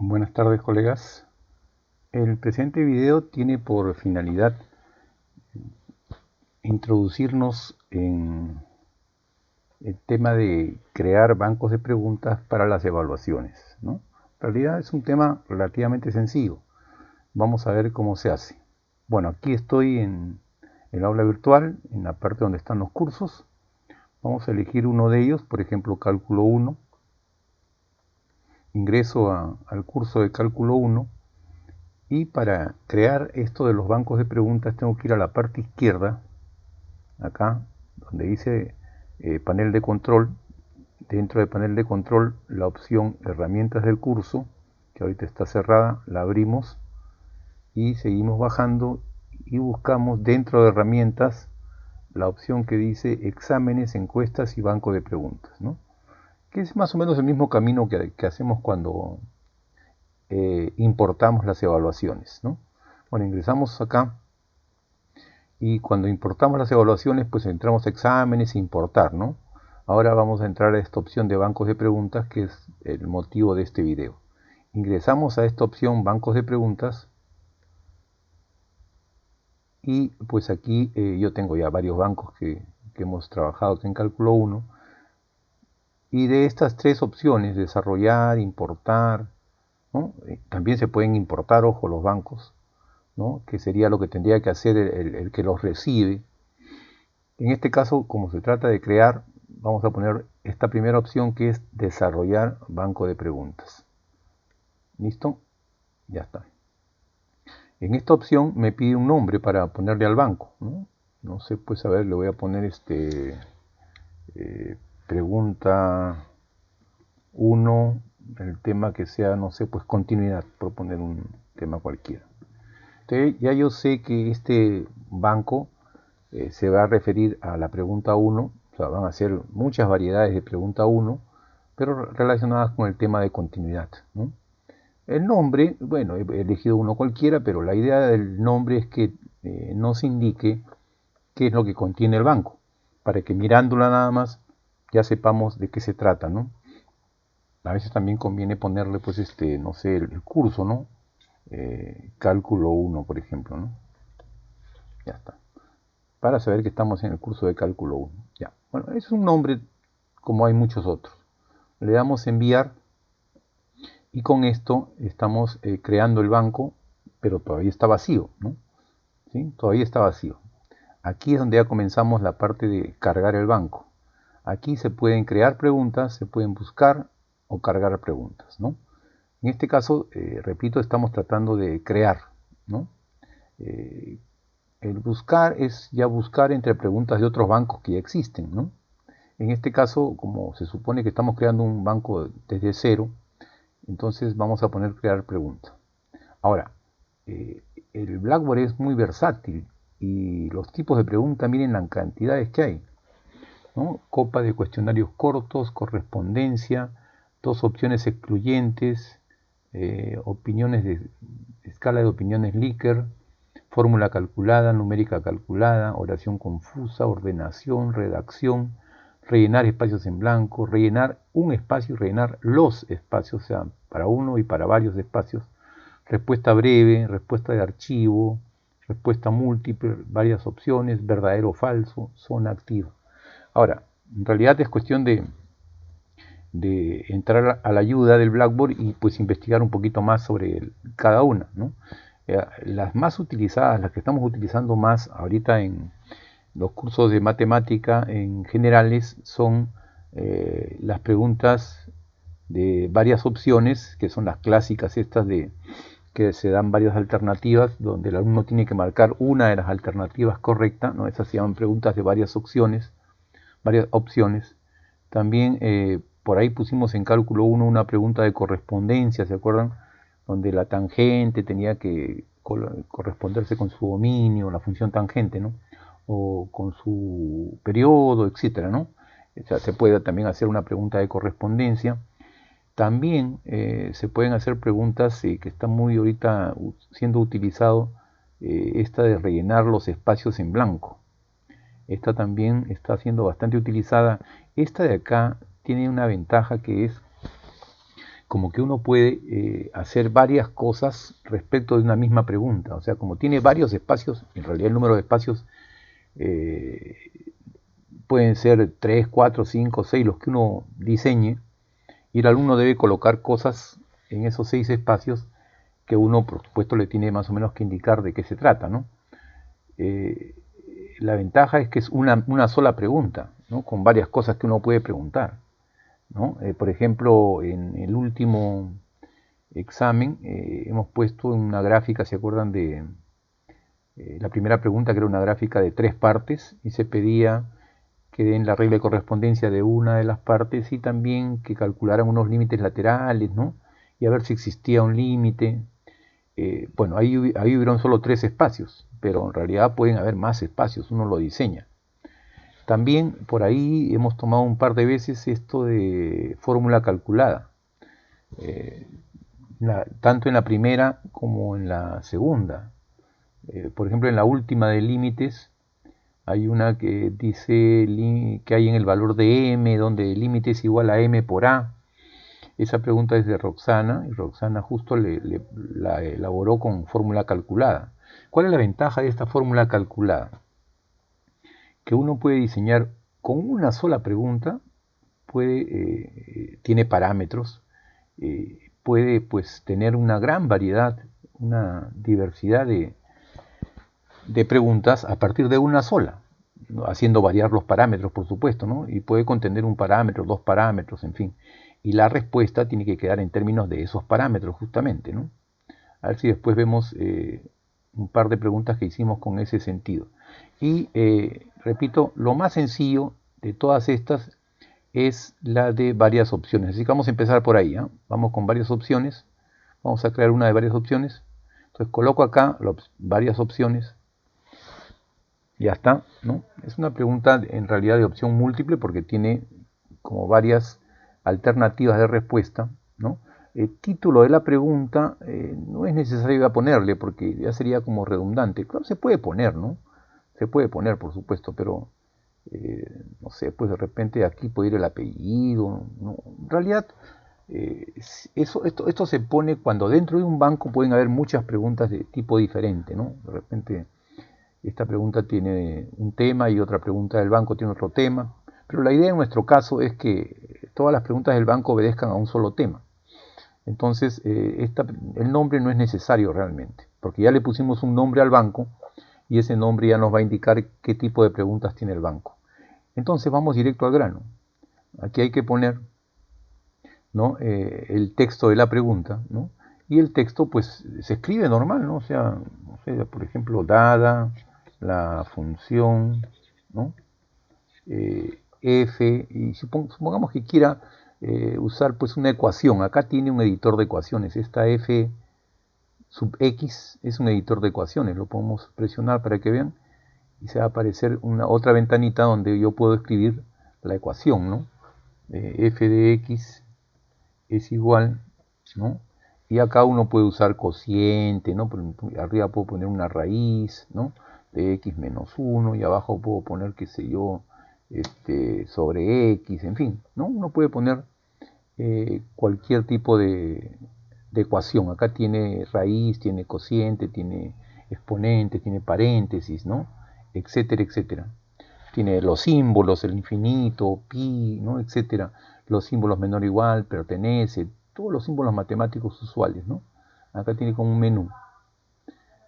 Buenas tardes, colegas. El presente video tiene por finalidad introducirnos en el tema de crear bancos de preguntas para las evaluaciones, ¿no? En realidad es un tema relativamente sencillo. Vamos a ver cómo se hace. Bueno, aquí estoy en el aula virtual, en la parte donde están los cursos. Vamos a elegir uno de ellos, por ejemplo, Cálculo 1. Ingreso al curso de Cálculo 1. Y para crear esto de los bancos de preguntas tengo que ir a la parte izquierda, acá, donde dice panel de control. Dentro de panel de control, la opción herramientas del curso, que ahorita está cerrada, la abrimos y seguimos bajando y buscamos dentro de herramientas la opción que dice exámenes, encuestas y banco de preguntas, ¿no? Que es más o menos el mismo camino que hacemos cuando importamos las evaluaciones, ¿no? Bueno, ingresamos acá y cuando importamos las evaluaciones, pues entramos a exámenes e importar, ¿no? Ahora vamos a entrar a esta opción de bancos de preguntas, que es el motivo de este video. Ingresamos a esta opción bancos de preguntas y pues aquí yo tengo ya varios bancos que hemos trabajado aquí en Cálculo 1. Y de estas tres opciones, desarrollar, importar, ¿no? También se pueden importar, ojo, los bancos, ¿no? Que sería lo que tendría que hacer el que los recibe. En este caso, como se trata de crear, vamos a poner esta primera opción, que es desarrollar banco de preguntas. ¿Listo? Ya está. En esta opción me pide un nombre para ponerle al banco, ¿no? No sé, pues a ver, le voy a poner pregunta 1, el tema que sea, no sé, pues continuidad, por poner un tema cualquiera. Entonces ya yo sé que este banco se va a referir a la pregunta 1, o sea, van a ser muchas variedades de pregunta 1, pero relacionadas con el tema de continuidad, ¿no? El nombre, bueno, he elegido uno cualquiera, pero la idea del nombre es que nos indique qué es lo que contiene el banco, para que mirándola nada más ya sepamos de qué se trata, ¿no? A veces también conviene ponerle, pues, no sé, el curso, ¿no? Cálculo 1, por ejemplo, ¿no? Ya está. Para saber que estamos en el curso de Cálculo 1. Ya. Bueno, es un nombre como hay muchos otros. Le damos enviar y con esto estamos creando el banco, pero todavía está vacío, ¿no? ¿Sí? Todavía está vacío. Aquí es donde ya comenzamos la parte de cargar el banco. Aquí se pueden crear preguntas, se pueden buscar o cargar preguntas, ¿no? En este caso, repito, estamos tratando de crear, ¿no? El buscar es ya buscar entre preguntas de otros bancos que ya existen, ¿no? En este caso, como se supone que estamos creando un banco desde cero, entonces vamos a poner crear pregunta. Ahora, el Blackboard es muy versátil y los tipos de preguntas, miren las cantidades que hay, ¿no? Copa de cuestionarios cortos, correspondencia, dos opciones excluyentes, opiniones de escala de opiniones Likert, fórmula calculada, numérica calculada, oración confusa, ordenación, redacción, rellenar espacios en blanco, rellenar un espacio y rellenar los espacios, o sea, para uno y para varios espacios, respuesta breve, respuesta de archivo, respuesta múltiple, varias opciones, verdadero o falso, zona activa. Ahora, en realidad es cuestión de entrar a la ayuda del Blackboard y pues investigar un poquito más sobre cada una, ¿no? Las más utilizadas, las que estamos utilizando más ahorita en los cursos de matemática en generales son las preguntas de varias opciones, que son las clásicas estas de que se dan varias alternativas, donde el alumno tiene que marcar una de las alternativas correctas, ¿no? Esas se llaman preguntas de varias opciones. También por ahí pusimos en cálculo 1 una pregunta de correspondencia, ¿se acuerdan? Donde la tangente tenía que corresponderse con su dominio, la función tangente, ¿no? O con su periodo, etcétera, ¿no? O sea, se puede también hacer una pregunta de correspondencia. También se pueden hacer preguntas que están muy ahorita siendo utilizado, esta de rellenar los espacios en blanco. Esta también está siendo bastante utilizada. Esta de acá tiene una ventaja, que es como que uno puede hacer varias cosas respecto de una misma pregunta. O sea, como tiene varios espacios, en realidad el número de espacios eh, pueden ser 3, 4, 5, 6, los que uno diseñe, y el alumno debe colocar cosas en esos 6 espacios que uno, por supuesto, le tiene más o menos que indicar de qué se trata, ¿no? La ventaja es que es una sola pregunta, ¿no? Con varias cosas que uno puede preguntar, ¿no? Por ejemplo, en el último examen hemos puesto una gráfica, ¿se acuerdan de la primera pregunta, que era una gráfica de 3 partes y se pedía que den la regla de correspondencia de una de las partes y también que calcularan unos límites laterales, ¿no? Y a ver si existía un límite. Bueno, ahí hubieron solo 3 espacios, pero en realidad pueden haber más espacios, uno lo diseña. También por ahí hemos tomado un par de veces esto de fórmula calculada, tanto en la primera como en la segunda. Por ejemplo, en la última de límites hay una que dice que hay en el valor de m, donde el límite es igual a m por a. Esa pregunta es de Roxana, y Roxana justo la elaboró con fórmula calculada. ¿Cuál es la ventaja de esta fórmula calculada? Que uno puede diseñar con una sola pregunta, tiene parámetros, puede pues tener una gran variedad, una diversidad de preguntas a partir de una sola, ¿no? Haciendo variar los parámetros, por supuesto, ¿no? Y puede contener un parámetro, 2 parámetros, en fin. Y la respuesta tiene que quedar en términos de esos parámetros, justamente, ¿no? A ver si después vemos un par de preguntas que hicimos con ese sentido. Y repito, lo más sencillo de todas estas es la de varias opciones. Así que vamos a empezar por ahí, ¿eh? Vamos con varias opciones. Vamos a crear una de varias opciones. Entonces coloco acá varias opciones. Ya está, ¿no? Es una pregunta en realidad de opción múltiple porque tiene como varias alternativas de respuesta, ¿no? El título de la pregunta no es necesario ponerle porque ya sería como redundante. Claro, se puede poner, ¿no? Se puede poner, por supuesto, pero no sé, pues de repente aquí puede ir el apellido, ¿no? En realidad, esto se pone cuando dentro de un banco pueden haber muchas preguntas de tipo diferente, ¿no? De repente esta pregunta tiene un tema y otra pregunta del banco tiene otro tema, pero la idea en nuestro caso es que todas las preguntas del banco obedezcan a un solo tema. Entonces, el nombre no es necesario realmente, porque ya le pusimos un nombre al banco y ese nombre ya nos va a indicar qué tipo de preguntas tiene el banco. Entonces vamos directo al grano. Aquí hay que poner, ¿no? El texto de la pregunta, ¿no? Y el texto pues se escribe normal, ¿no? O sea, no sé, por ejemplo, dada la función, ¿no? F, y supongamos que quiera usar pues una ecuación. Acá tiene un editor de ecuaciones. Esta F sub X es un editor de ecuaciones. Lo podemos presionar para que vean y se va a aparecer una otra ventanita donde yo puedo escribir la ecuación, ¿no? F de X es igual, ¿no? Y acá uno puede usar cociente, ¿no? Arriba puedo poner una raíz, ¿no? De X menos 1 y abajo puedo poner, qué sé yo, sobre X, en fin, ¿no? Uno puede poner cualquier tipo de ecuación. Acá tiene raíz, tiene cociente, tiene exponente, tiene paréntesis, ¿no? Etcétera, etcétera. Tiene los símbolos, el infinito, pi, ¿no? Etcétera. Los símbolos menor o igual, pertenece, todos los símbolos matemáticos usuales, ¿no? Acá tiene como un menú.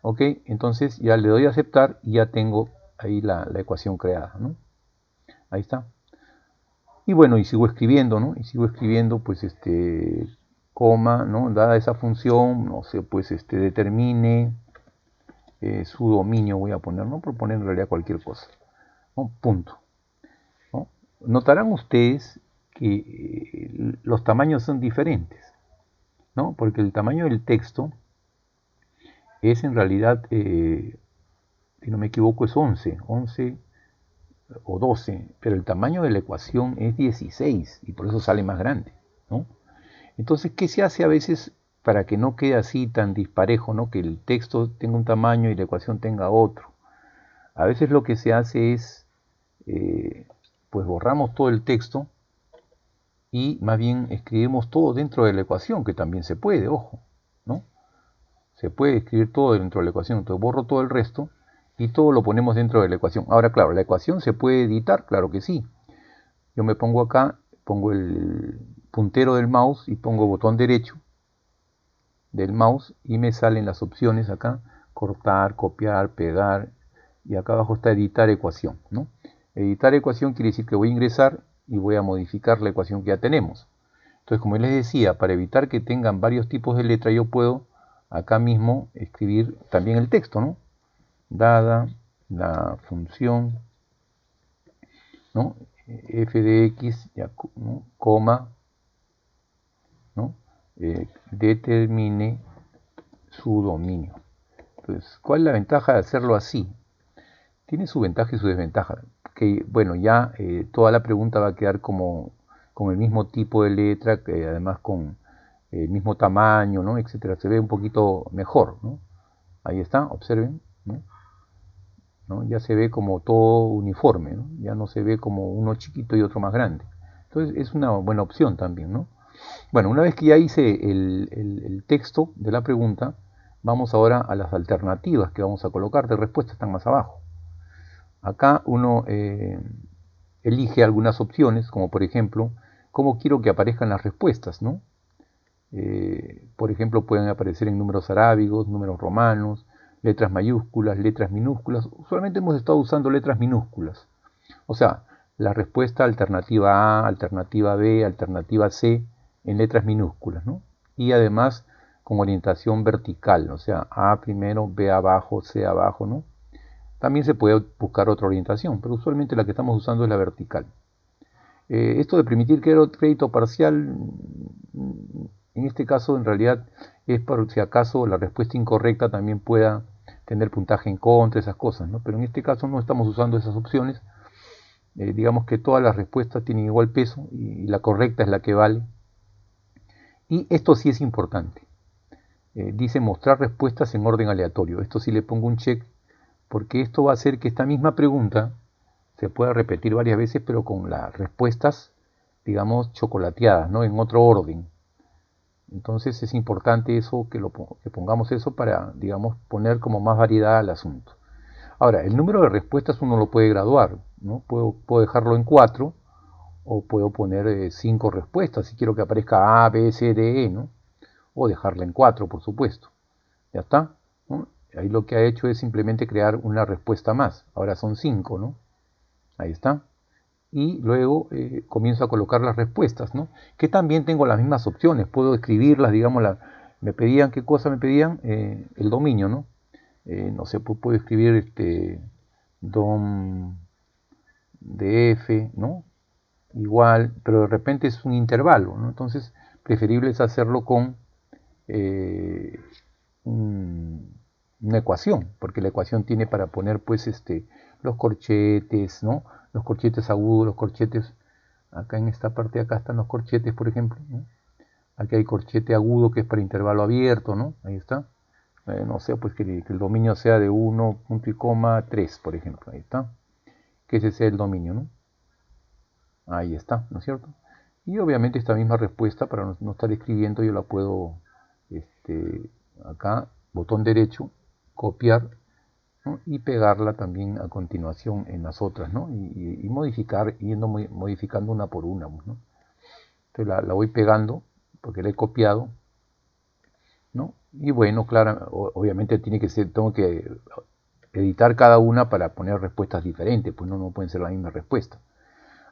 Ok, entonces ya le doy a aceptar y ya tengo ahí la ecuación creada, ¿no? Ahí está. Y bueno, y sigo escribiendo, ¿no? Y sigo escribiendo, pues, coma, ¿no? Dada esa función, no sé, pues, determine su dominio, voy a poner, ¿no? Por poner en realidad cualquier cosa, ¿no? Punto, ¿no? Notarán ustedes que los tamaños son diferentes, ¿no? Porque el tamaño del texto es en realidad, si no me equivoco, es 11 o 12, pero el tamaño de la ecuación es 16 y por eso sale más grande, ¿no? Entonces, ¿qué se hace a veces para que no quede así tan disparejo, ¿no? Que el texto tenga un tamaño y la ecuación tenga otro? A veces lo que se hace es, pues borramos todo el texto y más bien escribimos todo dentro de la ecuación, que también se puede, ojo, ¿no? Se puede escribir todo dentro de la ecuación, entonces borro todo el resto y todo lo ponemos dentro de la ecuación. Ahora, claro, la ecuación se puede editar, claro que sí. Yo me pongo acá, pongo el puntero del mouse y pongo botón derecho del mouse y me salen las opciones acá, cortar, copiar, pegar, y acá abajo está editar ecuación, ¿no? Editar ecuación quiere decir que voy a ingresar y voy a modificar la ecuación que ya tenemos. Entonces, como les decía, para evitar que tengan varios tipos de letra, yo puedo acá mismo escribir también el texto, ¿no? Dada la función, ¿no? F de x, ya, ¿no? Coma, ¿no? Determine su dominio. Entonces, ¿cuál es la ventaja de hacerlo así? Tiene su ventaja y su desventaja. Que, bueno, ya toda la pregunta va a quedar como con el mismo tipo de letra, que además con el mismo tamaño, ¿no? Etcétera. Se ve un poquito mejor, ¿no? Ahí está, observen, ¿no? ¿No? Ya se ve como todo uniforme, ¿no? Ya no se ve como uno chiquito y otro más grande. Entonces es una buena opción también, ¿no? Bueno, una vez que ya hice el texto de la pregunta, vamos ahora a las alternativas que vamos a colocar de respuesta, están más abajo. Acá uno elige algunas opciones, como por ejemplo, cómo quiero que aparezcan las respuestas, ¿no? Por ejemplo, pueden aparecer en números arábigos, números romanos, letras mayúsculas, letras minúsculas. Usualmente hemos estado usando letras minúsculas. O sea, la respuesta alternativa A, alternativa B, alternativa C en letras minúsculas, ¿no? Y además con orientación vertical, o sea, A primero, B abajo, C abajo, ¿no? También se puede buscar otra orientación, pero usualmente la que estamos usando es la vertical. Esto de permitir crédito parcial, en este caso en realidad es por si acaso la respuesta incorrecta también pueda tener puntaje en contra, esas cosas, ¿no? Pero en este caso no estamos usando esas opciones. Digamos que todas las respuestas tienen igual peso y la correcta es la que vale. Y esto sí es importante. Dice mostrar respuestas en orden aleatorio. Esto sí le pongo un check porque esto va a hacer que esta misma pregunta se pueda repetir varias veces, pero con las respuestas, digamos, chocolateadas, ¿no? En otro orden. Entonces es importante eso, que pongamos eso para, digamos, poner como más variedad al asunto. Ahora, el número de respuestas uno lo puede graduar, ¿no? Puedo dejarlo en 4 o puedo poner 5 respuestas si quiero que aparezca A, B, C, D, E, ¿no? O dejarla en 4, por supuesto. Ya está, ¿no? Ahí lo que ha hecho es simplemente crear una respuesta más. Ahora son 5, ¿no? Ahí está. Y luego comienzo a colocar las respuestas, ¿no? Que también tengo las mismas opciones. Puedo escribirlas, digamos, me pedían, ¿qué cosa me pedían? El dominio, ¿no? No sé, puedo escribir dom df, ¿no? Igual, pero de repente es un intervalo, ¿no? Entonces, preferible es hacerlo con una ecuación, porque la ecuación tiene para poner, pues, los corchetes, ¿no? Los corchetes agudos, los corchetes, acá en esta parte de acá están los corchetes, por ejemplo, ¿no? Aquí hay corchete agudo que es para intervalo abierto, ¿no? Ahí está. No sé, pues que el dominio sea de 1, punto y coma, 3, por ejemplo, ahí está. Que ese sea el dominio, ¿no? Ahí está, ¿no es cierto? Y obviamente esta misma respuesta, para no estar escribiendo, yo la puedo, acá, botón derecho, copiar, ¿no? Y pegarla también a continuación en las otras, ¿no? Y modificar, yendo modificando una por una, ¿no? Entonces la voy pegando, porque la he copiado, ¿no? Y bueno, claro, obviamente tengo que editar cada una para poner respuestas diferentes, pues no pueden ser la misma respuesta.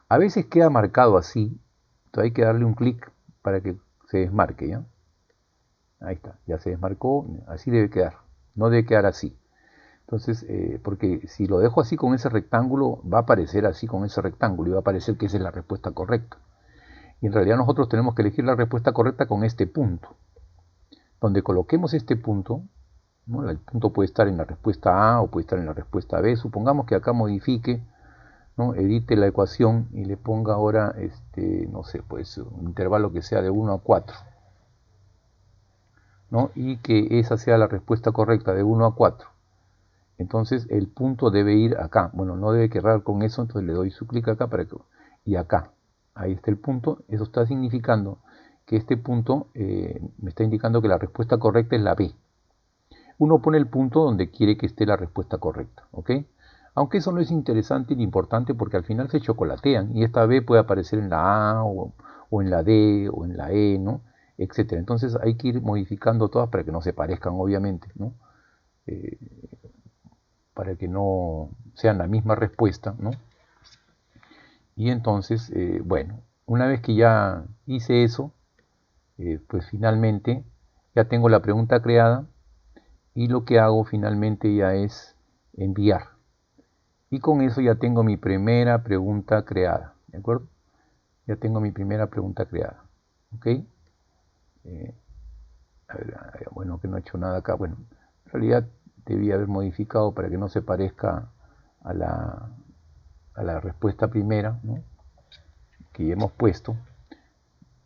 A veces queda marcado así, entonces hay que darle un clic para que se desmarque, ¿ya? Ahí está, ya se desmarcó, así debe quedar, no debe quedar así. Entonces, porque si lo dejo así con ese rectángulo, va a aparecer así con ese rectángulo y va a aparecer que esa es la respuesta correcta. Y en realidad nosotros tenemos que elegir la respuesta correcta con este punto. Donde coloquemos este punto, ¿no? El punto puede estar en la respuesta A o puede estar en la respuesta B. Supongamos que acá modifique, ¿no? Edite la ecuación y le ponga ahora, no sé, pues un intervalo que sea de 1 a 4. ¿No? Y que esa sea la respuesta correcta, de 1 a 4. Entonces el punto debe ir acá. Bueno, no debe quedar con eso, entonces le doy su clic acá y acá. ahí está el punto, eso está significando que este punto me está indicando que la respuesta correcta es la B. Uno pone el punto donde quiere que esté la respuesta correcta, ¿ok? Aunque eso no es interesante ni importante porque al final se chocolatean y esta B puede aparecer en la A o en la D o en la E, ¿no? Etcétera. Entonces hay que ir modificando todas para que no se parezcan, obviamente, ¿no? Eh, para que no sean la misma respuesta, ¿no? Y entonces, bueno, una vez que ya hice eso, pues finalmente ya tengo la pregunta creada y lo que hago finalmente ya es enviar. Y con eso ya tengo mi primera pregunta creada, ¿de acuerdo? Ya tengo mi primera pregunta creada, ¿ok? A ver, bueno, que no he hecho nada acá. Bueno, en realidad debía haber modificado para que no se parezca a la respuesta primera, ¿no? Que ya hemos puesto.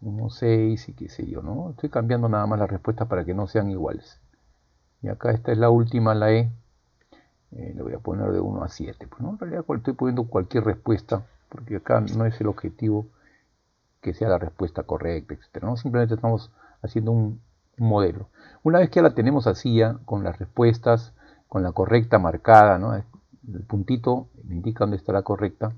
1, 6 y qué sé yo, ¿no? Estoy cambiando nada más las respuestas para que no sean iguales. Y acá esta es la última, la E. Le voy a poner de 1 a 7. Pues, ¿no? En realidad estoy poniendo cualquier respuesta, porque acá no es el objetivo que sea la respuesta correcta, etcétera, ¿no? Simplemente estamos haciendo un modelo. Una vez que ya la tenemos así, ya, con las respuestas, con la correcta marcada, ¿no? El puntito me indica dónde está la correcta.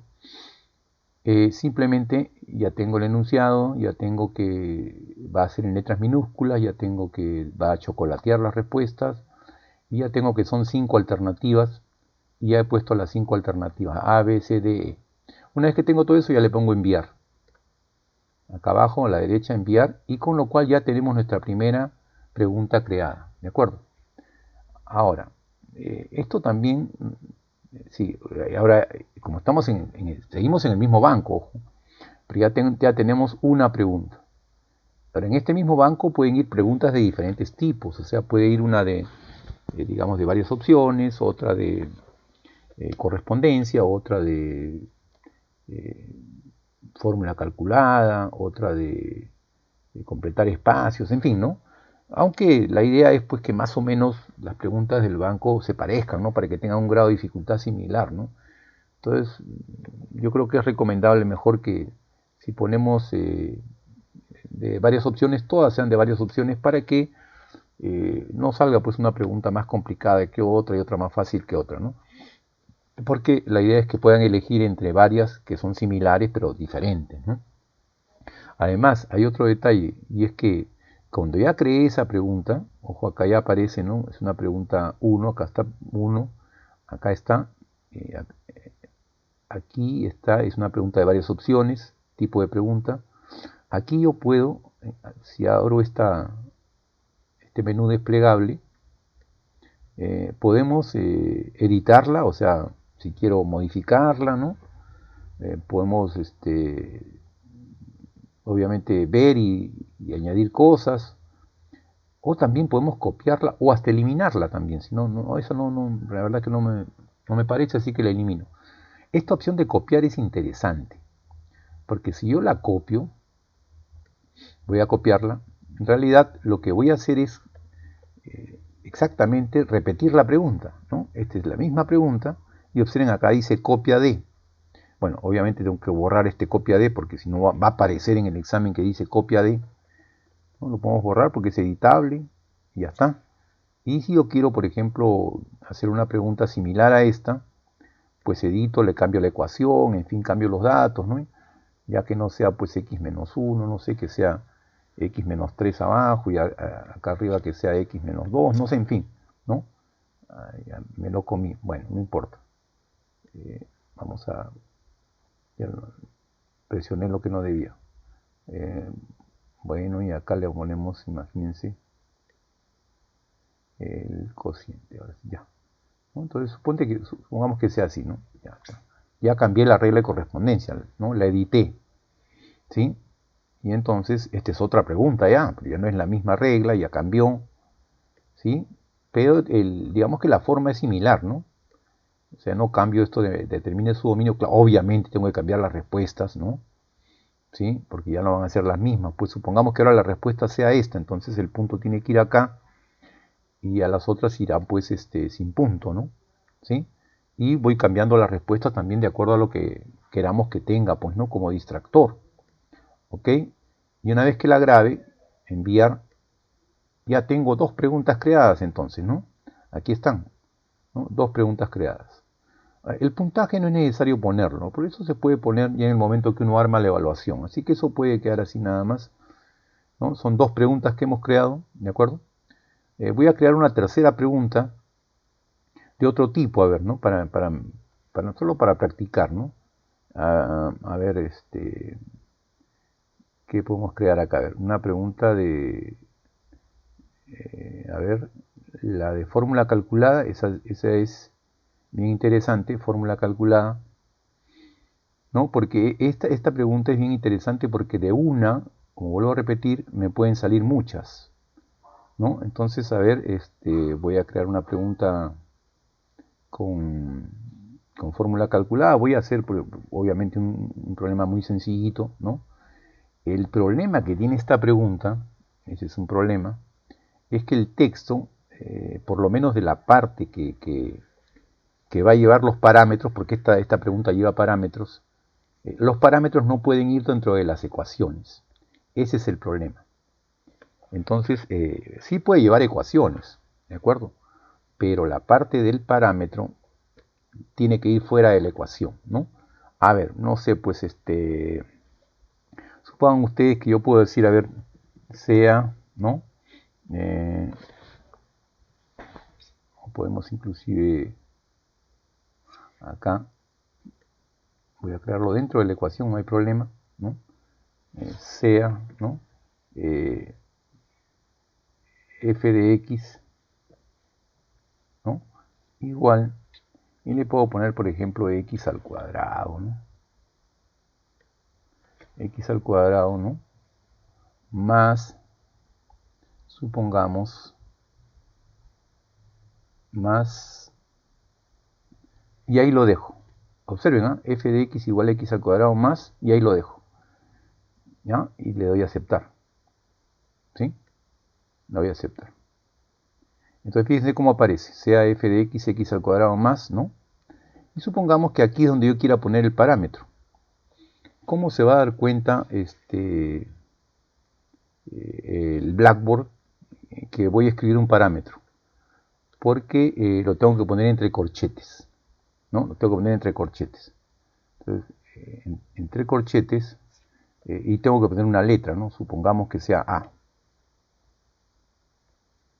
Simplemente ya tengo el enunciado, ya tengo que va a ser en letras minúsculas, ya tengo que va a chocolatear las respuestas, y ya tengo que son 5 alternativas, y ya he puesto las 5 alternativas, A, B, C, D, E. Una vez que tengo todo eso, ya le pongo enviar. Acá abajo a la derecha enviar, y con lo cual ya tenemos nuestra primera pregunta creada, ¿de acuerdo? Ahora, esto también, sí, ahora como estamos seguimos en el mismo banco, ojo, pero ya tenemos una pregunta. Ahora, en este mismo banco pueden ir preguntas de diferentes tipos, o sea, puede ir una digamos, de varias opciones, otra de correspondencia, otra de fórmula calculada, otra de completar espacios, en fin, ¿no? Aunque la idea es pues que más o menos las preguntas del banco se parezcan, ¿no? Para que tengan un grado de dificultad similar, ¿no? Entonces, yo creo que es recomendable mejor que si ponemos de varias opciones, todas sean de varias opciones para que no salga pues una pregunta más complicada que otra y otra más fácil que otra, ¿no? Porque la idea es que puedan elegir entre varias que son similares pero diferentes, ¿no? Además, hay otro detalle, y es que cuando ya creé esa pregunta, ojo, acá ya aparece, ¿no? Es una pregunta 1, acá está 1, acá está, eh, aquí está, es una pregunta de varias opciones, tipo de pregunta. Aquí yo puedo, si abro este menú desplegable, podemos editarla, o sea, si quiero modificarla, ¿no? Podemos obviamente ver y añadir cosas, o también podemos copiarla o hasta eliminarla también. Si no, no eso no, la verdad que no me parece, así que la elimino. Esta opción de copiar es interesante, porque si yo la copio, voy a copiarla, en realidad lo que voy a hacer es exactamente repetir la pregunta, ¿no? Esta es la misma pregunta y observen acá dice copia de. Bueno, obviamente tengo que borrar este copia de porque si no va a aparecer en el examen que dice copia de. ¿No? Lo podemos borrar porque es editable y ya está. Y si yo quiero, por ejemplo, hacer una pregunta similar a esta, pues edito, le cambio la ecuación, en fin, cambio los datos, ¿no? Ya que no sea pues x menos 1, no sé, que sea x menos 3 abajo y acá arriba que sea x menos 2, no sé, en fin, ¿no? Ya me lo comí, bueno, no importa. Vamos a... Ya presioné lo que no debía. Bueno, y acá le ponemos, imagínense, el cociente, ahora sí, ya. ¿No? Entonces, supongamos que sea así, ¿no? Ya cambié la regla de correspondencia, ¿no? La edité, ¿sí? Y entonces, esta es otra pregunta ya, pero ya no es la misma regla, ya cambió, ¿sí? Pero digamos que la forma es similar, ¿no? O sea, no cambio esto de determine su dominio, claro, obviamente tengo que cambiar las respuestas, ¿no? ¿Sí? Porque ya no van a ser las mismas. Pues supongamos que ahora la respuesta sea esta, entonces el punto tiene que ir acá y a las otras irá pues sin punto, ¿no? ¿Sí? Y voy cambiando la respuesta también de acuerdo a lo que queramos que tenga, pues, ¿no? Como distractor. ¿ok? Y una vez que la grabe, enviar, ya tengo dos preguntas creadas entonces, ¿no? Aquí están, ¿no? Dos preguntas creadas. El puntaje no es necesario ponerlo, ¿no? Por eso se puede poner ya en el momento que uno arma la evaluación. Así que eso puede quedar así nada más, ¿no? Son dos preguntas que hemos creado, ¿de acuerdo? Voy a crear una tercera pregunta de otro tipo, a ver, ¿no? Para solo para practicar, ¿no? A ver, ¿qué podemos crear acá? A ver, una pregunta de, a ver, la de fórmula calculada, esa es bien interesante, fórmula calculada, ¿no? Porque esta pregunta es bien interesante porque de una, como vuelvo a repetir, me pueden salir muchas, ¿no? Entonces, a ver, voy a crear una pregunta con, con fórmula calculada. Voy a hacer, obviamente, un problema muy sencillito, ¿no? El problema que tiene esta pregunta, ese es un problema, es que el texto, por lo menos de la parte que va a llevar los parámetros, porque esta pregunta lleva parámetros, los parámetros no pueden ir dentro de las ecuaciones. Ese es el problema. Entonces, sí puede llevar ecuaciones, ¿de acuerdo? Pero la parte del parámetro tiene que ir fuera de la ecuación, ¿no? A ver, no sé, pues supongan ustedes que yo puedo decir, a ver, sea, ¿no? O podemos inclusive acá, voy a crearlo dentro de la ecuación, no hay problema, ¿no? Sea, ¿no? F de x, ¿no? Igual, y le puedo poner, por ejemplo, x al cuadrado, ¿no? X al cuadrado, ¿no? Más, supongamos, más, y ahí lo dejo. Observen, ¿eh? F de x igual a x al cuadrado más, y ahí lo dejo, ¿ya? Y le doy a aceptar, ¿sí? Lo voy a aceptar. Entonces fíjense cómo aparece, sea f de x, x al cuadrado más, ¿no? Y supongamos que aquí es donde yo quiera poner el parámetro. ¿Cómo se va a dar cuenta el Blackboard que voy a escribir un parámetro? Porque lo tengo que poner entre corchetes, ¿no? Lo tengo que poner entre corchetes. Entonces, entre corchetes, y tengo que poner una letra, ¿no? Supongamos que sea A.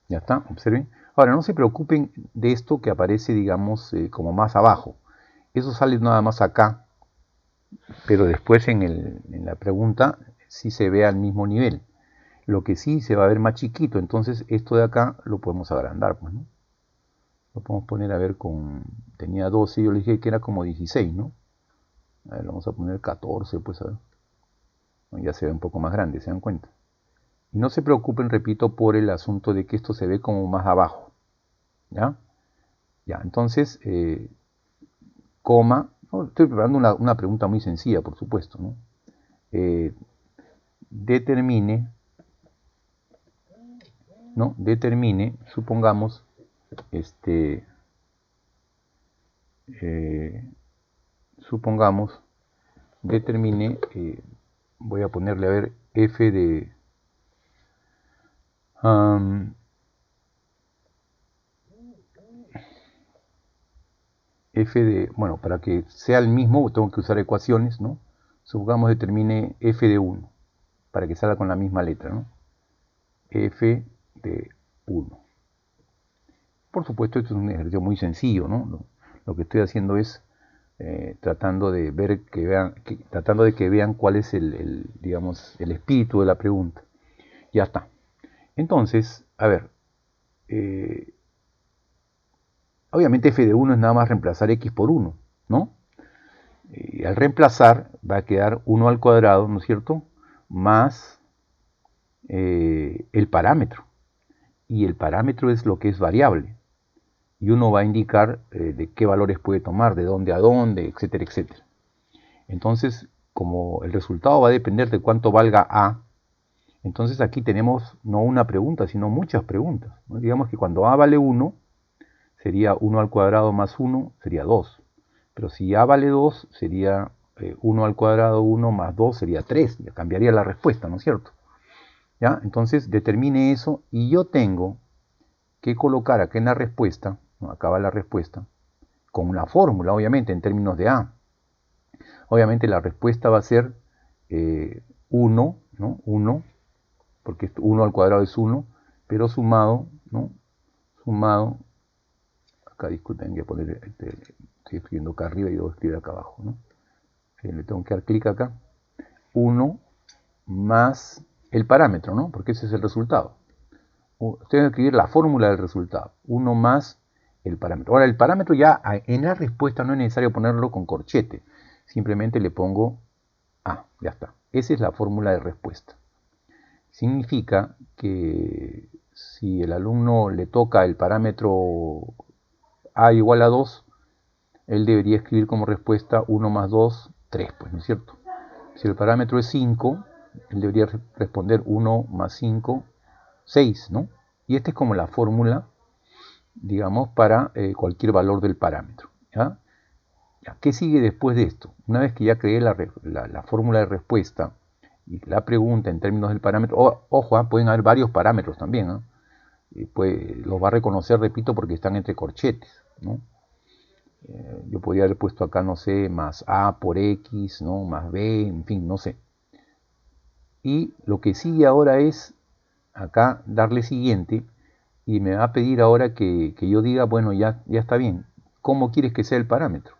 Ya está, observen. Ahora, no se preocupen de esto que aparece, digamos, como más abajo. Eso sale nada más acá, pero después en la pregunta sí se ve al mismo nivel. Lo que sí se va a ver más chiquito, entonces esto de acá lo podemos agrandar, pues, ¿no? Lo podemos poner, a ver, tenía 12, yo le dije que era como 16, ¿no? A ver, vamos a poner 14, pues, a ver. Ya se ve un poco más grande, ¿se dan cuenta? Y no se preocupen, repito, por el asunto de que esto se ve como más abajo, ¿ya? Ya, entonces, coma, ¿no? Estoy preparando una pregunta muy sencilla, por supuesto, ¿no? Determine, ¿no? Determine, supongamos, supongamos, determine, voy a ponerle, a ver, f de, bueno, para que sea el mismo, tengo que usar ecuaciones, ¿no? Supongamos determine f de 1, para que salga con la misma letra, ¿no? F de 1. Por supuesto, esto es un ejercicio muy sencillo, ¿no? Lo que estoy haciendo es tratando de ver tratando de que vean cuál es digamos, el espíritu de la pregunta. Ya está. Entonces, a ver, obviamente f de 1 es nada más reemplazar x por 1, ¿no? Y al reemplazar va a quedar 1 al cuadrado, ¿no es cierto? Más el parámetro. Y el parámetro es lo que es variable. Y uno va a indicar de qué valores puede tomar, de dónde a dónde, etcétera, etcétera. Entonces, como el resultado va a depender de cuánto valga A, entonces aquí tenemos no una pregunta, sino muchas preguntas, ¿no? Digamos que cuando A vale 1, sería 1 al cuadrado más 1, sería 2. Pero si A vale 2, sería 1 al cuadrado 1 más 2 sería 3, ya cambiaría la respuesta, ¿no es cierto? ¿Ya? Entonces determine eso y yo tengo que colocar acá en la respuesta, ¿no? Acá va la respuesta, con una fórmula, obviamente, en términos de A. Obviamente la respuesta va a ser 1, ¿no? 1, porque 1 al cuadrado es 1, pero sumado, ¿no? Sumado, acá disculpen, voy a poner, estoy escribiendo acá arriba y debo escribir acá abajo, ¿no? Le tengo que dar clic acá, 1 más el parámetro, ¿no? Porque ese es el resultado. Tengo que escribir la fórmula del resultado, 1 más el parámetro. Ahora, el parámetro ya en la respuesta no es necesario ponerlo con corchete, simplemente le pongo A, ya está. Esa es la fórmula de respuesta. Significa que si el alumno le toca el parámetro A igual a 2, él debería escribir como respuesta 1 más 2, 3, pues, ¿no es cierto? Si el parámetro es 5, él debería responder 1 más 5, 6, ¿no? Y esta es como la fórmula, digamos, para cualquier valor del parámetro, ¿ya? ¿Qué sigue después de esto? Una vez que ya creé la fórmula de respuesta y la pregunta en términos del parámetro, ojo, pueden haber varios parámetros también, pues los va a reconocer, repito, porque están entre corchetes, ¿no? Yo podría haber puesto acá, no sé, más A por X, ¿no? Más B, en fin, no sé. Y lo que sigue ahora es acá darle siguiente y me va a pedir ahora que yo diga, bueno, ya está bien, ¿cómo quieres que sea el parámetro?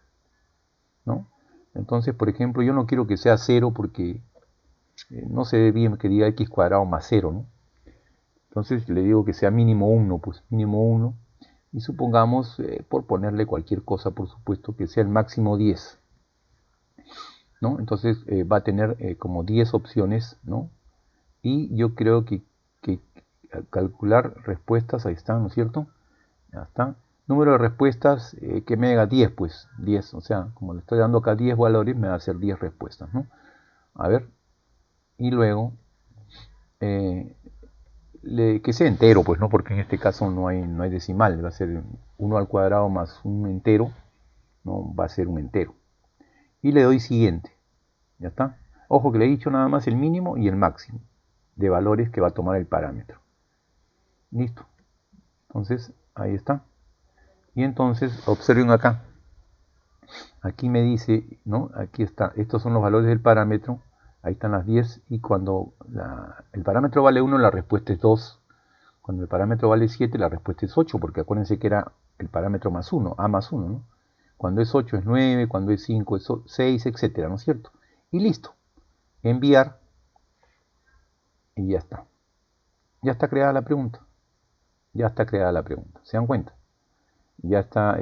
¿No? Entonces, por ejemplo, yo no quiero que sea 0 porque no se ve bien que diga x cuadrado más 0, ¿no? Entonces le digo que sea mínimo 1, pues mínimo 1. Y supongamos, por ponerle cualquier cosa, por supuesto, que sea el máximo 10. ¿No? Entonces va a tener como 10 opciones, ¿no? Y yo creo que calcular respuestas, ahí está, ¿no es cierto? Ya está. Número de respuestas que me haga 10, pues 10, o sea, como le estoy dando acá 10 valores, me va a hacer 10 respuestas, ¿no? A ver, y luego que sea entero, pues, ¿no? Porque en este caso no hay decimal, va a ser 1 al cuadrado más un entero, ¿no? Va a ser un entero. Y le doy siguiente, ya está. Ojo que le he dicho nada más el mínimo y el máximo de valores que va a tomar el parámetro. Listo. Entonces, ahí está. Y entonces, observen acá. Aquí me dice, ¿no? Aquí está, estos son los valores del parámetro. Ahí están las 10 y cuando el parámetro vale 1, la respuesta es 2. Cuando el parámetro vale 7, la respuesta es 8, porque acuérdense que era el parámetro más 1, A más 1, ¿no? Cuando es 8 es 9, cuando es 5 es 6, etcétera, ¿no es cierto? Y listo. Enviar y ya está. Ya está creada la pregunta. Ya está creada la pregunta. ¿Se dan cuenta? Ya está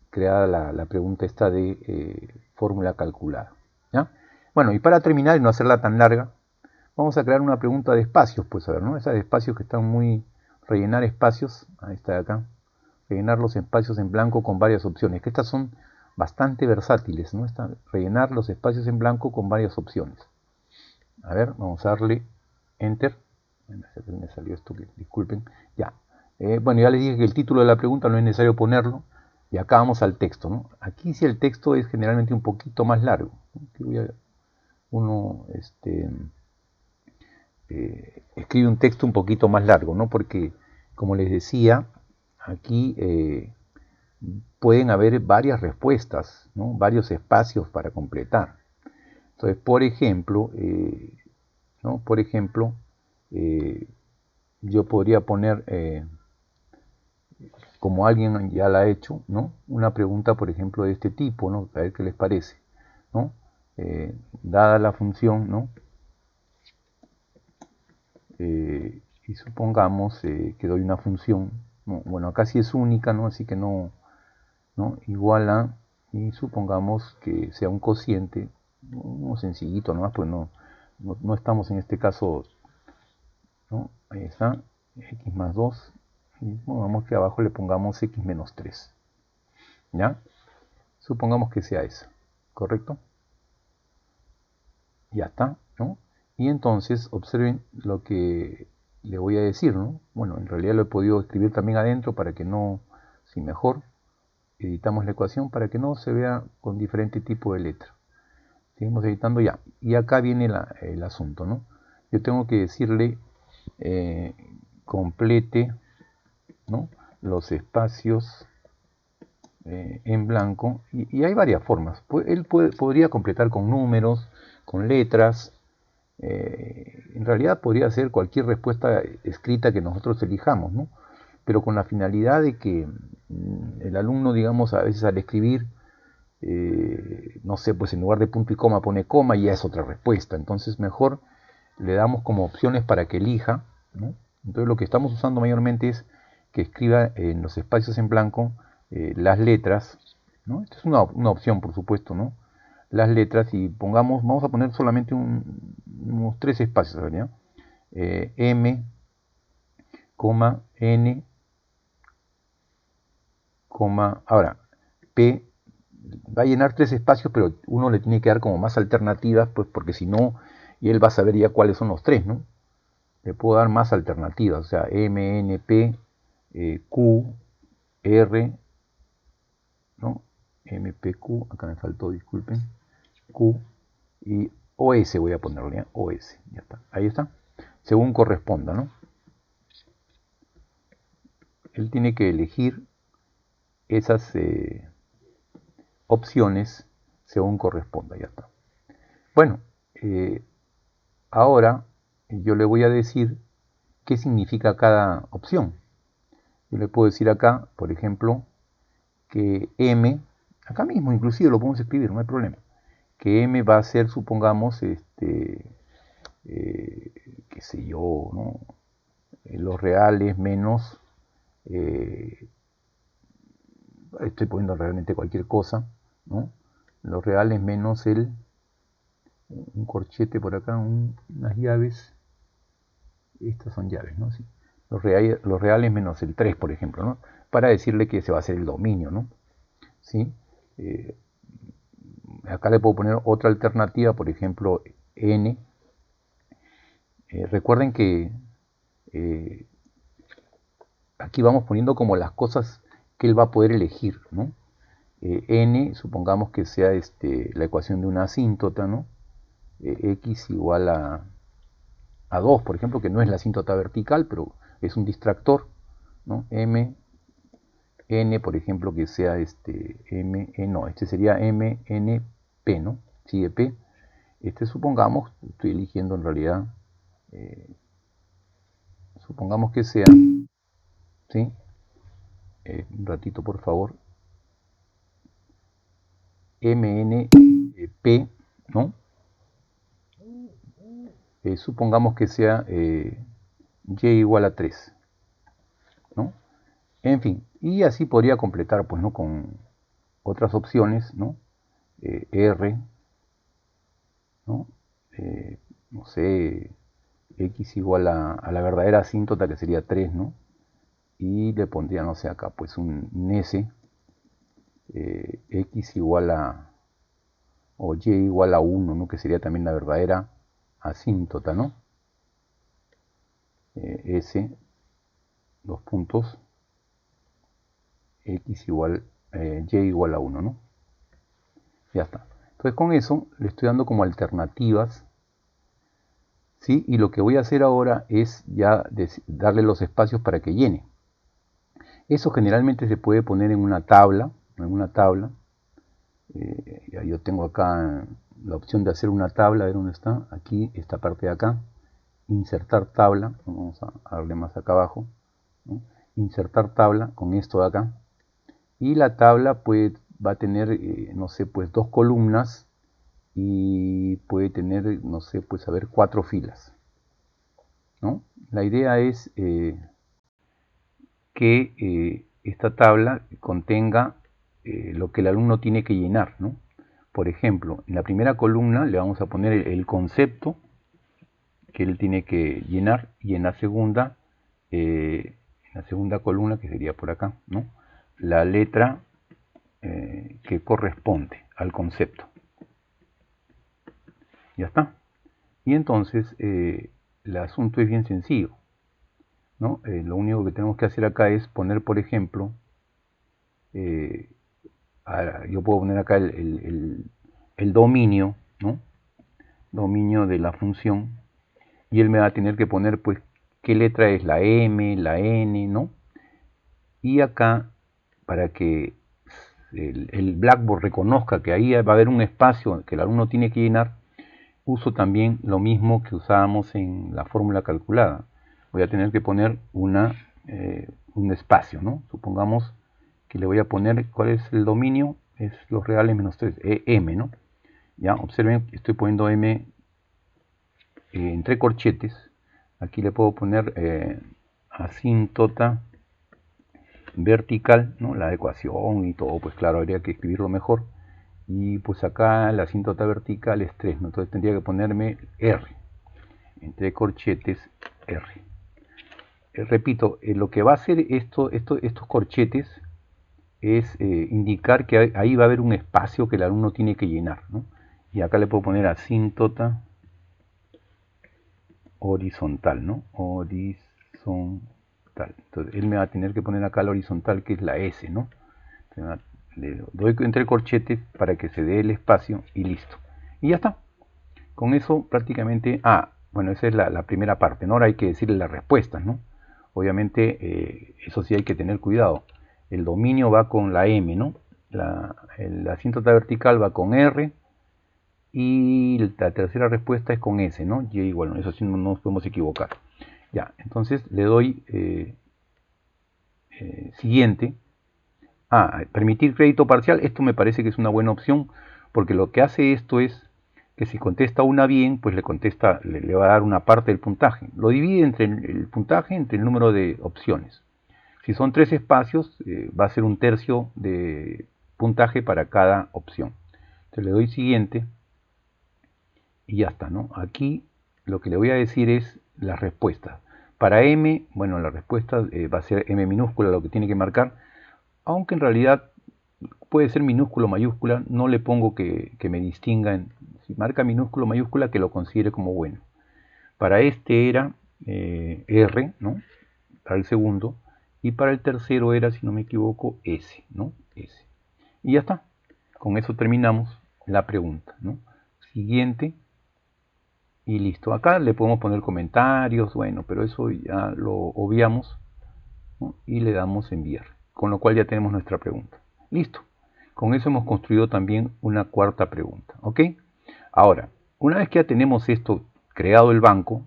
creada la pregunta esta de fórmula calculada. ¿Ya? Bueno, y para terminar y no hacerla tan larga, vamos a crear una pregunta de espacios, pues a ver, ¿no? Esas de espacios que están muy... rellenar espacios, ahí está de acá, rellenar los espacios en blanco con varias opciones, que estas son bastante versátiles, ¿no? Rellenar los espacios en blanco con varias opciones. A ver, vamos a darle Enter. Me salió esto, disculpen. Ya. Bueno, ya les dije que el título de la pregunta no es necesario ponerlo. Y acá vamos al texto, ¿no? Aquí sí el texto es generalmente un poquito más largo. Uno escribe un texto un poquito más largo, ¿no? Porque, como les decía, aquí pueden haber varias respuestas, ¿no? Varios espacios para completar. Entonces, por ejemplo, ¿no? Por ejemplo, yo podría poner, como alguien ya la ha hecho, ¿no? Una pregunta, por ejemplo, de este tipo, ¿no? A ver qué les parece, ¿no? Dada la función, ¿no? Y supongamos que doy una función, ¿no? Bueno, acá sí es única, ¿no? Así que no igual a, y supongamos que sea un cociente, uno sencillito nomás, pues no estamos en este caso, ¿no? Ahí está, x más 2, y pongamos que abajo le pongamos x menos 3, ¿ya? Supongamos que sea esa, ¿correcto? Ya está, ¿no? Y entonces observen lo que le voy a decir, ¿no? Bueno, en realidad lo he podido escribir también adentro para que no, si mejor, editamos la ecuación para que no se vea con diferente tipo de letra. Seguimos editando ya. Y acá viene el asunto, ¿no? Yo tengo que decirle complete, ¿no?, los espacios en blanco. Y hay varias formas. Él podría completar con números, con letras. En realidad podría hacer cualquier respuesta escrita que nosotros elijamos, ¿no? Pero con la finalidad de que el alumno, digamos, a veces al escribir, no sé, pues en lugar de punto y coma pone coma y ya es otra respuesta. Entonces mejor le damos como opciones para que elija, ¿no? Entonces lo que estamos usando mayormente es que escriba en los espacios en blanco las letras, ¿no? Esta es una opción, por supuesto, ¿no? Las letras, y pongamos, vamos a poner solamente unos 3 espacios, ¿verdad? M, N, ahora P va a llenar 3 espacios, pero uno le tiene que dar como más alternativas, pues porque si no, y él va a saber ya cuáles son los 3, ¿no? Le puedo dar más alternativas, o sea, M, N, P, Q, R, ¿no? M, P, Q, acá me faltó, disculpen, Q, y OS voy a ponerle, ¿ya? OS, ya está, ahí está, según corresponda, ¿no? Él tiene que elegir esas opciones según corresponda, ya está. Bueno, ahora yo le voy a decir qué significa cada opción. Yo le puedo decir acá, por ejemplo, que M, acá mismo inclusive lo podemos escribir, no hay problema, que M va a ser, supongamos, qué sé yo, ¿no?, los reales menos, estoy poniendo realmente cualquier cosa, ¿no?, los reales menos un corchete por acá, unas llaves, estas son llaves, ¿no? Sí. Los reales menos el 3, por ejemplo, ¿no?, para decirle que se va a hacer el dominio, ¿no? ¿Sí? Acá le puedo poner otra alternativa, por ejemplo, N. Recuerden que aquí vamos poniendo como las cosas que él va a poder elegir, ¿no? N, supongamos que sea la ecuación de una asíntota, ¿no? X igual a 2, por ejemplo, que no es la asíntota vertical, pero es un distractor, ¿no? M, N, por ejemplo, que sea no, este sería M, N, P, ¿no? Sigue P. Supongamos, estoy eligiendo en realidad, supongamos que sea, ¿sí? Un ratito, por favor. MNP, ¿no? Supongamos que sea y igual a 3, ¿no? En fin, y así podría completar, pues, ¿no?, con otras opciones, ¿no? R, ¿no? No sé, X igual a la verdadera asíntota, que sería 3, ¿no? Y le pondría, no sé, acá, pues un S, X igual a, o Y igual a 1, ¿no?, que sería también la verdadera asíntota, ¿no? S, dos puntos, X igual, Y igual a 1, ¿no? Ya está. Entonces con eso le estoy dando como alternativas, ¿sí? Y lo que voy a hacer ahora es ya darle los espacios para que llene. Eso generalmente se puede poner en una tabla, ya yo tengo acá la opción de hacer una tabla, a ver dónde está, aquí, esta parte de acá, insertar tabla, vamos a darle más acá abajo, ¿no? Insertar tabla con esto de acá, y la tabla va a tener, no sé, pues 2 columnas y puede tener, no sé, pues a ver, 4 filas, ¿no? La idea es que esta tabla contenga lo que el alumno tiene que llenar, ¿no? Por ejemplo, en la primera columna le vamos a poner el concepto que él tiene que llenar, y en la segunda columna, que sería por acá, ¿no?, la letra que corresponde al concepto. Ya está. Y entonces el asunto es bien sencillo, ¿no? Lo único que tenemos que hacer acá es poner, por ejemplo, yo puedo poner acá el dominio, ¿no? Dominio de la función. Y él me va a tener que poner, pues, qué letra es la M, la N, ¿no? Y acá, para que el Blackboard reconozca que ahí va a haber un espacio que el alumno tiene que llenar, uso también lo mismo que usábamos en la fórmula calculada. Voy a tener que poner un espacio, ¿no? Supongamos que le voy a poner, ¿cuál es el dominio? Es los reales menos 3, M, ¿no? Ya, observen, estoy poniendo M entre corchetes. Aquí le puedo poner asíntota vertical, ¿no? La ecuación y todo, pues claro, habría que escribirlo mejor. Y pues acá la asíntota vertical es 3, ¿no? Entonces tendría que ponerme R, entre corchetes R. Repito, lo que va a hacer estos corchetes es indicar que ahí va a haber un espacio que el alumno tiene que llenar, ¿no? Y acá le puedo poner asíntota horizontal, ¿no? Horizontal. Entonces él me va a tener que poner acá la horizontal, que es la S, ¿no? Entonces, le doy entre corchetes para que se dé el espacio y listo. Y ya está. Con eso prácticamente... bueno, esa es la primera parte, ¿no? Ahora hay que decirle las respuestas, ¿no? Obviamente, eso sí hay que tener cuidado. El dominio va con la M, ¿no? La asíntota vertical va con R. Y la tercera respuesta es con S, ¿no? Y igual, eso sí no nos podemos equivocar. Ya, entonces le doy siguiente. Permitir crédito parcial. Esto me parece que es una buena opción, porque lo que hace esto es que si contesta una bien, pues le va a dar una parte del puntaje. Lo divide entre el puntaje entre el número de opciones. Si son 3 espacios, va a ser un tercio de puntaje para cada opción. Entonces le doy siguiente y ya está, ¿no? Aquí lo que le voy a decir es las respuestas. Para M, bueno, la respuesta va a ser M minúscula lo que tiene que marcar, aunque en realidad puede ser minúscula o mayúscula, no le pongo que me distinga. Si marca minúscula o mayúscula, que lo considere como bueno. Para este era R, ¿no? Para el segundo. Y para el tercero era, si no me equivoco, S, ¿no? S. Y ya está. Con eso terminamos la pregunta, ¿no? Siguiente. Y listo. Acá le podemos poner comentarios, bueno, pero eso ya lo obviamos, ¿no? Y le damos enviar. Con lo cual ya tenemos nuestra pregunta. Listo. Con eso hemos construido también una cuarta pregunta. ¿Ok? Ahora, una vez que ya tenemos esto creado el banco,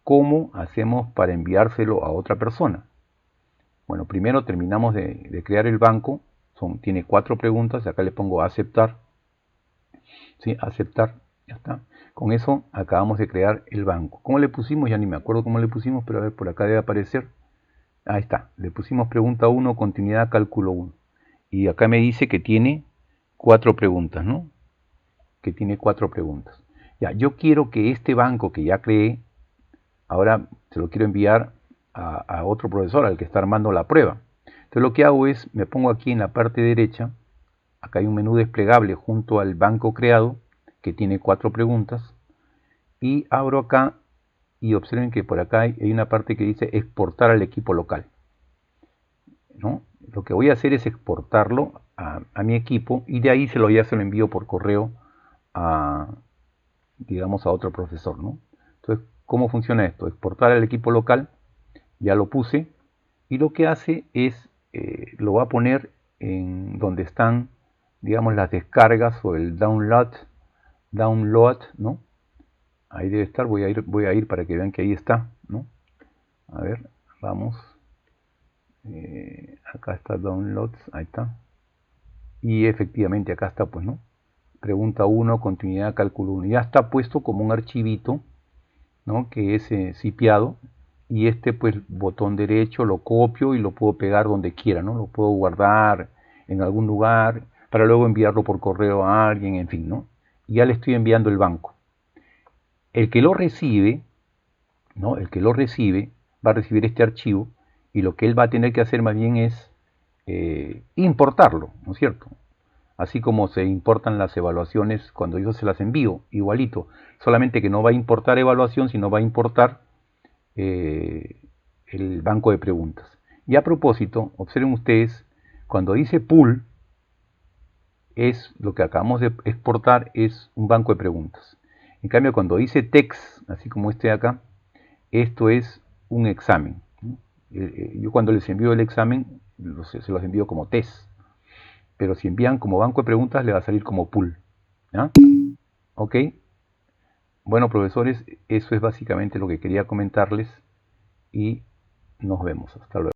¿cómo hacemos para enviárselo a otra persona? Bueno, primero terminamos de crear el banco. Tiene 4 preguntas. Acá le pongo aceptar. ¿Sí? Aceptar. Ya está. Con eso acabamos de crear el banco. ¿Cómo le pusimos? Ya ni me acuerdo cómo le pusimos, pero a ver, por acá debe aparecer. Ahí está. Le pusimos pregunta 1, continuidad, cálculo 1. Y acá me dice que tiene 4 preguntas, ¿no? Que tiene 4 preguntas. Ya, yo quiero que este banco que ya creé, ahora se lo quiero enviar a otro profesor, al que está armando la prueba. Entonces lo que hago es, me pongo aquí en la parte derecha, acá hay un menú desplegable junto al banco creado, que tiene 4 preguntas, y abro acá, y observen que por acá hay una parte que dice exportar al equipo local, ¿no? Lo que voy a hacer es exportarlo a mi equipo, y de ahí ya se lo envío por correo digamos, a otro profesor, ¿no? Entonces, ¿cómo funciona esto? Exportar al equipo local, ya lo puse, y lo que hace es, lo va a poner en donde están, digamos, las descargas o el download, ¿no? Ahí debe estar, voy a ir para que vean que ahí está, ¿no? A ver, vamos. Acá está downloads, ahí está. Y efectivamente acá está, pues, ¿no? Pregunta 1, continuidad, cálculo 1. Ya está puesto como un archivito, ¿no? Que es zipiado. Y este, pues, botón derecho lo copio y lo puedo pegar donde quiera, ¿no? Lo puedo guardar en algún lugar para luego enviarlo por correo a alguien, en fin, ¿no? Y ya le estoy enviando el banco. El que lo recibe, ¿no? El que lo recibe va a recibir este archivo y lo que él va a tener que hacer más bien es importarlo, ¿no es cierto? Así como se importan las evaluaciones cuando yo se las envío, igualito, solamente que no va a importar evaluación, sino va a importar el banco de preguntas. Y a propósito, observen ustedes, cuando dice pool, es lo que acabamos de exportar, es un banco de preguntas. En cambio, cuando dice text, así como este de acá, esto es un examen. Yo cuando les envío el examen, se los envío como test. Pero si envían como banco de preguntas, le va a salir como pool. ¿Ya? Ok. Bueno, profesores, eso es básicamente lo que quería comentarles y nos vemos. Hasta luego.